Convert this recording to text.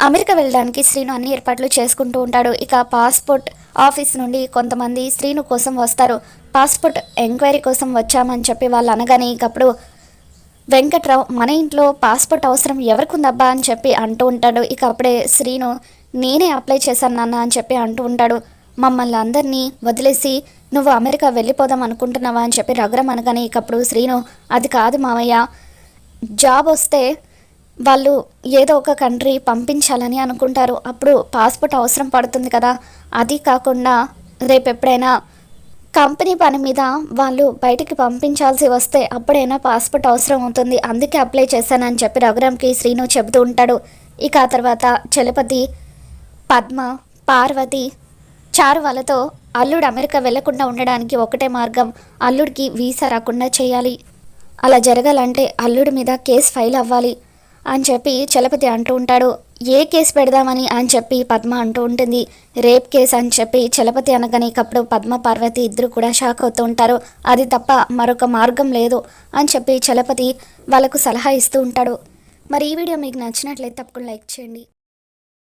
America వెళ్ళడానికి శ్రీను అన్ని ఏర్పాట్లు చేసుకుంటూ ఉంటాడు. ఇక పాస్పోర్ట్ ఆఫీస్ నుండి కొంతమంది శ్రీను కోసం వస్తారు. పాస్పోర్ట్ ఎంక్వైరీ కోసం వచ్చామని చెప్పి వాళ్ళు అనగానే ఇకప్పుడు వెంకట్రావు మన ఇంట్లో పాస్పోర్ట్ అవసరం ఎవరికి ఉందబ్బా అని చెప్పి అంటూ ఉంటాడు. ఇక అప్పుడే శ్రీను నేనే అప్లై చేశాను నాన్న అని చెప్పి అంటూ ఉంటాడు. మమ్మల్ని అందరినీ వదిలేసి నువ్వు అమెరికా వెళ్ళిపోదాం అనుకుంటున్నావా అని చెప్పి రఘురామ్ అనగానే ఇకప్పుడు శ్రీను అది కాదు మామయ్య, జాబ్ వస్తే వాళ్ళు ఏదో ఒక కంట్రీ పంపించాలని అనుకుంటారు, అప్పుడు పాస్పోర్ట్ అవసరం పడుతుంది కదా. అది కాకుండా రేపు ఎప్పుడైనా కంపెనీ పని మీద వాళ్ళు బయటికి పంపించాల్సి వస్తే అప్పుడైనా పాస్పోర్ట్ అవసరం అవుతుంది, అందుకే అప్లై చేశానని చెప్పి రఘురామ్కి శ్రీను చెబుతూ ఉంటాడు. ఇక ఆ తర్వాత చలపతి, పద్మ, పార్వతి, చారు వాళ్ళతో అల్లుడు అమెరికా వెళ్లకుండా ఉండడానికి ఒకటే మార్గం, అల్లుడికి వీసా రాకుండా చేయాలి. అలా జరగాలంటే అల్లుడి మీద కేసు ఫైల్ అవ్వాలి అని చెప్పి చలపతి అంటూ ఉంటాడు. ఏ కేసు పెడదామని అని చెప్పి పద్మ అంటూ ఉంటుంది. రేప్ కేసు అని చెప్పి చలపతి అనగానే ఇకప్పుడు పద్మ, పార్వతి ఇద్దరు కూడా షాక్ అవుతూ ఉంటారు. అది తప్ప మరొక మార్గం లేదు అని చెప్పి చలపతి వాళ్ళకు సలహా ఇస్తూ ఉంటాడు. మరి ఈ వీడియో మీకు నచ్చినట్లయితే తప్పకుండా లైక్ చేయండి.